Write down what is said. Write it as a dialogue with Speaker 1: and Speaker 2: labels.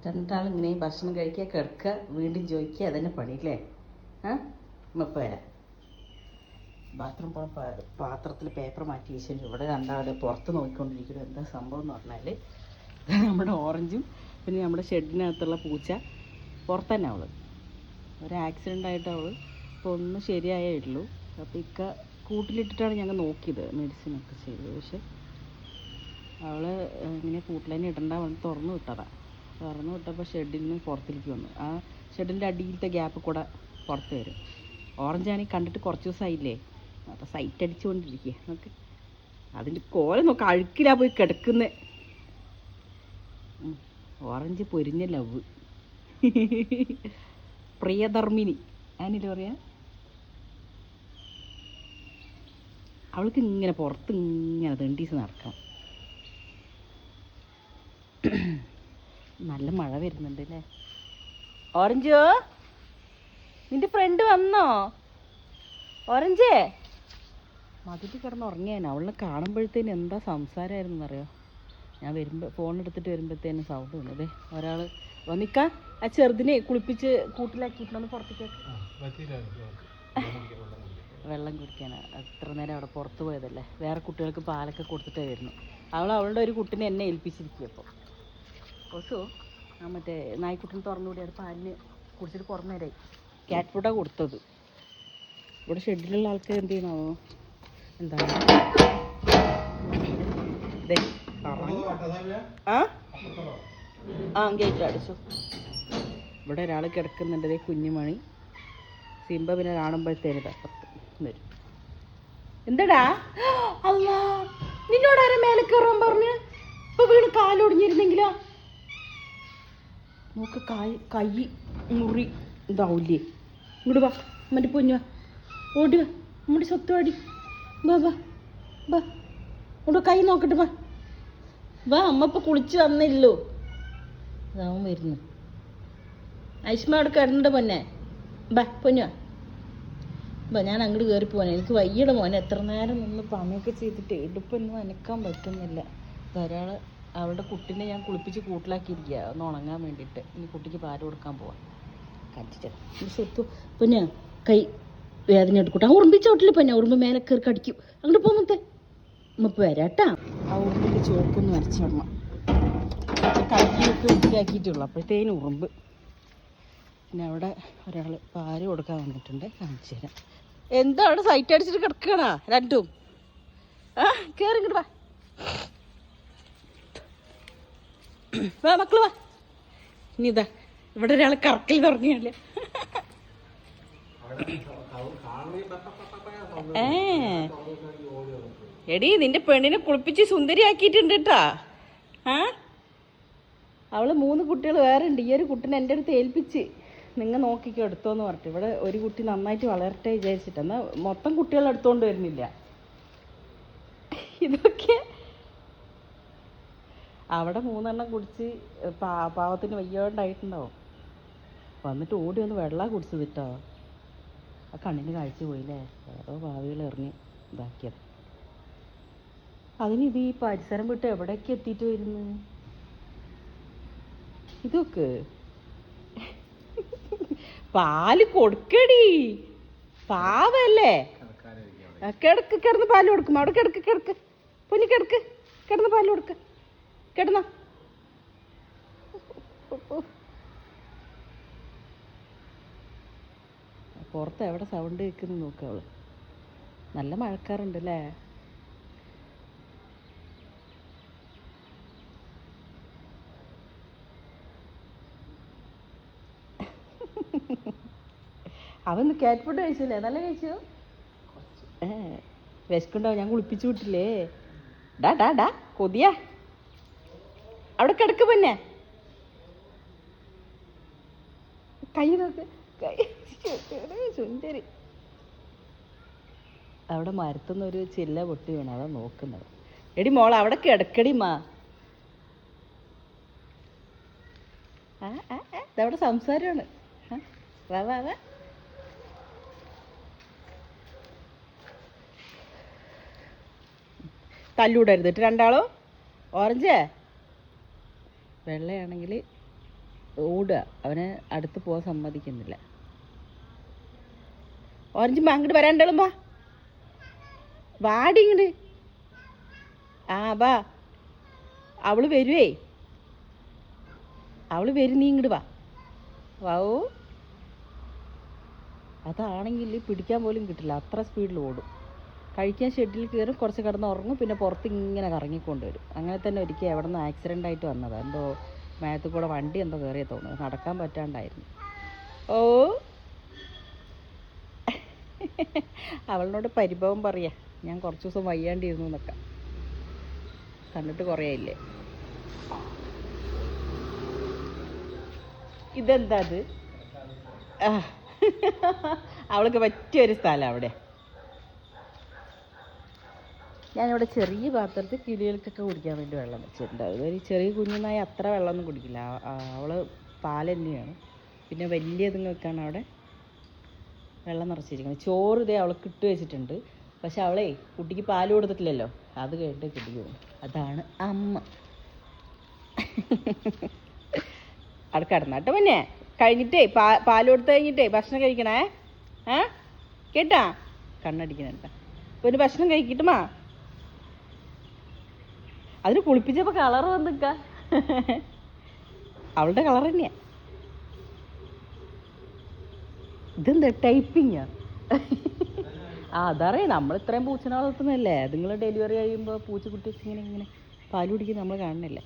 Speaker 1: രണ്ടാളിങ്ങനെ ഭക്ഷണം കഴിക്കുക, കിടക്കുക, വീണ്ടും ചോദിക്കുക, അതന്നെ പണിയില്ലേ? ഇപ്പം വരാം. ബാത്റൂം പോകാൻ പാത്രത്തിൽ പേപ്പർ മാറ്റി വെച്ചിട്ടുണ്ട്. ഇവിടെ രണ്ടാൾ പുറത്ത് നോക്കിക്കൊണ്ടിരിക്കുന്നത്. എന്താ സംഭവം എന്ന് പറഞ്ഞാൽ, നമ്മുടെ ഓറഞ്ചും പിന്നെ നമ്മുടെ ഷെഡിനകത്തുള്ള പൂച്ച പുറത്ത് തന്നെ. ഒരു ആക്സിഡൻ്റ് ആയിട്ട് ഇപ്പോൾ ഒന്ന് ശരിയായേ ഉള്ളൂ. അപ്പോൾ കൂട്ടിലിട്ടിട്ടാണ് ഞങ്ങൾ നോക്കിയത്, മെഡിസിനൊക്കെ ചെയ്തത്. പക്ഷെ അവൾ ഇങ്ങനെ കൂട്ടിൽ ഇടണ്ട വന്ന് തുറന്നു വിട്ടപ്പോൾ ഷെഡിൽ നിന്ന് പുറത്തേക്ക് വന്നു. ആ ഷെഡിൻ്റെ അടിയിലത്തെ ഗ്യാപ്പ് കൂടെ പുറത്ത് വരും. ഓറഞ്ചാണെങ്കിൽ കണ്ടിട്ട് കുറച്ച് ദിവസമായില്ലേ, അപ്പോൾ സൈറ്റ് അടിച്ചുകൊണ്ടിരിക്കുക. നോക്ക്, അതിൻ്റെ കോല നോക്ക്, അഴുക്കിലാ പോയി കിടക്കുന്നത്. ഓറഞ്ച് പൊരിഞ്ഞ ലവ്, പ്രിയധർമ്മിണി അതിനില്ല പറയാ. അവൾക്ക് ഇങ്ങനെ പുറത്ത് ഇങ്ങനെ തെണ്ടീസ് നടക്കാം. നല്ല മഴ വരുന്നുണ്ട് അല്ലേ? ഓറഞ്ചോ, നിന്റെ ഫ്രണ്ട് വന്നോ? ഓറഞ്ചേ, മതിൽ കിടന്ന് ഉറങ്ങിയാൻ. അവളെ കാണുമ്പോഴത്തേന് എന്താ സംസാരമായിരുന്നു എന്നറിയോ? ഞാൻ ഫോൺ എടുത്തിട്ട് വരുമ്പോഴത്തേനും സൗണ്ട് വന്നതേ. ഒരാൾ വന്നിക്കാ ആ ചെറുതിനെ കുളിപ്പിച്ച് കൂട്ടിലാക്കിയിട്ടൊന്ന് പുറത്തേക്ക് വെള്ളം കുടിക്കാനാണ്. എത്ര നേരം അവിടെ പുറത്ത് പോയതല്ലേ. വേറെ കുട്ടികൾക്ക് പാലൊക്കെ കൊടുത്തിട്ടേ വരുന്നു. അവളുടെ ഒരു കുട്ടിനെ എന്നെ ഏൽപ്പിച്ചിരിക്കുക. അപ്പോൾ കൊസു ആ മറ്റേ നായ്ക്കുട്ടിനെ തുറന്നുകൂടി അത് പാലിന് കുടിച്ചിട്ട് കുറേ നേരമായി. ക്യാറ്റ് ഫുഡാണ് കൊടുത്തത്. ഇവിടെ ഷെഡിലുള്ള ആൾക്കാർ എന്ത് ചെയ്യണമോ എന്താണ് അതെ ഗേറ്റ് അടിച്ചു. ഇവിടെ ഒരാൾ കിടക്കുന്നുണ്ട്, കുഞ്ഞുമണി. സിംബ പിന്നെ കാണുമ്പോഴത്തേനും അപ്പുറത്ത് വരും. എന്താടാ അല്ല, നിന്നോടാരെ മേലെ കയറാൻ പറഞ്ഞ്? ഇപ്പൊ വീണ് കാലൊടിഞ്ഞിരുന്നെങ്കിലോ? നോക്ക്, കൈ മുറി ഇതാവൂലേ? ഇങ്ങോട്ട് വാ, മറ്റേ പൊന്നു വാ, ഓടി വാ, നമ്മുടെ സ്വത്ത് വാടി. വാ വാ വാ, ഇവിടെ കൈ നോക്കട്ടെ. വാ വാ, അമ്മ ഇപ്പം കുളിച്ച് വന്നില്ലോ. അതാവും വരുന്നു. ഐഷ്മ അവിടെ കിടന്നിട്ട് പൊന്നെ. ബാ പൊന്നു വാ, ഞാൻ അങ്ങോട്ട് കയറി പോനെ. എനിക്ക് വയ്യയുടെ മോനെ. എത്ര നേരം നിന്ന് പണിയൊക്കെ ചെയ്തിട്ട് ഇടുപ്പൊന്നും അനക്കാൻ പറ്റുന്നില്ല. ഒരാൾ അവളുടെ കുട്ടീനെ ഞാൻ കുളിപ്പിച്ച് കൂട്ടിലാക്കിയിരിക്കുക, ഒന്ന് ഉണങ്ങാൻ വേണ്ടിയിട്ട്. ഇനി കുട്ടിക്ക് പാല് കൊടുക്കാൻ പോവാം. കണ്ടിട്ട് സ്വത്ത് പൊന്നെ, കൈ വേദന എടുക്കൂട്ടെ. ആ ഉറുമ്പിച്ചോട്ടില് പൊന്നെ, ഉറുമ്പ് മേലെ കയറി കടിക്കും. അങ്ങോട്ട് പോകുമ്പത്തെ ഉമ്മപ്പ് വരാട്ടാ. ആ ഉറുമ്പിൻ്റെ ചോപ്പൊന്ന് വരച്ചമ്മ കഴുകിയൊക്കെ വൃത്തിയാക്കിയിട്ടുള്ളൂ. അപ്പോഴത്തേനും ഉറുമ്പ്. പിന്നെ അവിടെ ഒരാൾ പാല് കൊടുക്കാൻ വന്നിട്ടുണ്ട്, കാണിച്ചു തരാം. എന്താ അവിടെ സൈറ്റ് അടിച്ചിട്ട് കിടക്കണ രണ്ടും? കയറി ഇങ്ങോട്ട് വാ, വാ മക്കള് വാ. ഇനി ഇതാ ഇവിടെ ഒരാൾ കറക്കിൽ തുടങ്ങിയല്ലേ. എടീ, നിന്റെ പെണ്ണിനെ കുളിപ്പിച്ച് സുന്ദരിയാക്കിയിട്ടുണ്ട് കേട്ടാ. അവള് 3 കുട്ടികൾ വേറെ ഉണ്ട്. ഈ ഒരു കുട്ടീനെ എൻ്റെ അടുത്ത് ഏൽപ്പിച്ച്, നിങ്ങൾ നോക്കിക്കോ എടുത്തോന്ന് പറഞ്ഞിട്ട്. ഇവിടെ ഒരു കുട്ടി നന്നായിട്ട് വളരട്ടെ വിചാരിച്ചിട്ട്. എന്നാൽ മൊത്തം കുട്ടികൾ എടുത്തോണ്ട് വരുന്നില്ല. ഇതൊക്കെ അവിടെ 3 എണ്ണം കുടിച്ച് പാവത്തിന് വയ്യോണ്ടായിട്ടുണ്ടാവും. വന്നിട്ട് ഓടി ഒന്ന് വെള്ളം കുടിച്ചതിട്ടോ. ആ കണ്ണിന് കാഴ്ച പോയില്ലേ. വേറെ ഭാവികൾ എറിഞ്ഞ് ഇതാക്കിയത്. അതിനിത് ഈ പരിസരം വിട്ട് എവിടേക്ക് എത്തിയിട്ട് വരുന്നു? ഇതൊക്കെ പാല് കൊടുക്കടി, പാവല്ലേ. കിടന്ന് പാല് കൊടുക്കും. അവിടെ കിടക്ക് പൊന്നി, കിടന്ന് പാല് കൊടുക്ക. കിടന്നോ. പുറത്ത് എവിടെ സൗണ്ട് കേൾക്കുന്നു നോക്കുക. അവള് നല്ല മഴക്കാറുണ്ട് അല്ലേ? അവന്ന് ക്യാറ്റ് ഫുഡ് കഴിച്ചില്ലേ? നല്ല കഴിച്ചു. വിശക്കുണ്ടാവും, ഞാൻ കുളിപ്പിച്ചു വിട്ടില്ലേ. ഡാ കൊതിയാ. അവിടെ കിടക്ക് പിന്നെ. കൈ നോക്ക്, സുന്ദരി. അവിടെ മരത്തുനിന്ന് ഒരു ചില്ല പൊട്ടി വീണ, അതാ നോക്കുന്നത്. എടി മോളെ, അവിടെ കിടക്കടി മാ. ഇതവിടെ സംസാരമാണ്. വാ വാ വാ. തല്ലൂടരുത് രണ്ടാളോ. ഓറഞ്ച് വെള്ളയാണെങ്കിൽ ഓടുക, അവനെ അടുത്ത് പോകാൻ സമ്മതിക്കുന്നില്ല. ഓറഞ്ച് ബാ അങ്ങോട്ട് വരാണ്ടോളും, വാ വാടി ഇങ്ങോട്ട്. ആ വാ, അവള് വരുവേ, അവള് വരും, നീ ഇങ്ങോട്ട് വാ. വാവൂ. അതാണെങ്കിൽ പിടിക്കാൻ പോലും കിട്ടില്ല, അത്ര സ്പീഡിൽ ഓടും. കഴിക്കാൻ ഷെഡിൽ കയറും, കുറച്ച് കിടന്ന് ഉറങ്ങും, പിന്നെ പുറത്ത് ഇങ്ങനെ കറങ്ങിക്കൊണ്ടുവരും. അങ്ങനെ തന്നെ ഒരിക്കൽ എവിടെ നിന്ന് ആക്സിഡൻ്റ് ആയിട്ട് വന്നതാണ്. എന്തോ മേത്ത് കൂടെ വണ്ടി എന്തോ കയറിയ തോന്നുന്നു, നടക്കാൻ പറ്റാണ്ടായിരുന്നു. ഓ അവളിനോട് പരിഭവം പറയാ, ഞാൻ കുറച്ച് ദിവസം വയ്യാണ്ടിരുന്നു എന്നൊക്കെ. കണ്ടിട്ട് കുറേ ഇല്ലേ. ഇതെന്താ അത്? അവൾക്ക് പറ്റിയൊരു സ്ഥലം അവിടെ. ഞാനിവിടെ ചെറിയ പാത്രത്തിൽ കിളികൾക്കൊക്കെ കുടിക്കാൻ വേണ്ടി വെള്ളം വെച്ചിട്ടുണ്ട്. അതുവരെ ചെറിയ കുഞ്ഞുനായി അത്ര വെള്ളമൊന്നും കുടിക്കില്ല. അവൾ പാൽ തന്നെയാണ്. പിന്നെ വലിയ ഇതുങ്ങൾക്കാണ് അവിടെ വെള്ളം നിറച്ചിരിക്കുന്നത്. ചോറ് ഇതേ അവൾക്ക് ഇട്ട് വെച്ചിട്ടുണ്ട്. പക്ഷെ അവളെ കുട്ടിക്ക് പാൽ കൊടുത്തിട്ടില്ലല്ലോ, അത് കേട്ട് കുടിക്കും. അതാണ് അമ്മ. അവിടെ കിടന്നാട്ടോ പിന്നെ കഴിഞ്ഞിട്ടേ പാൽ കൊടുത്ത് കഴിഞ്ഞിട്ടേ ഭക്ഷണം കഴിക്കണേ. കേട്ടാ, കണ്ണടിക്കണേട്ടാ. പിന്നെ ഭക്ഷണം കഴിക്കട്ടുമാ. അതിന് കുളിപ്പിച്ചപ്പോൾ കളർ വന്നിക്ക, അവളുടെ കളർ തന്നെയാ. ഇതെന്താ ടൈപ്പിങ്ങാ? അതറിയാം, നമ്മൾ ഇത്രയും പൂച്ചനെ വളർത്തുന്നതല്ലേ. അതുങ്ങൾ ഡെലിവറി കഴിയുമ്പോൾ പൂച്ചക്കുട്ടി ഇങ്ങനെ പാൽ കുടിക്കുന്നത് നമ്മൾ കാണുന്നില്ല.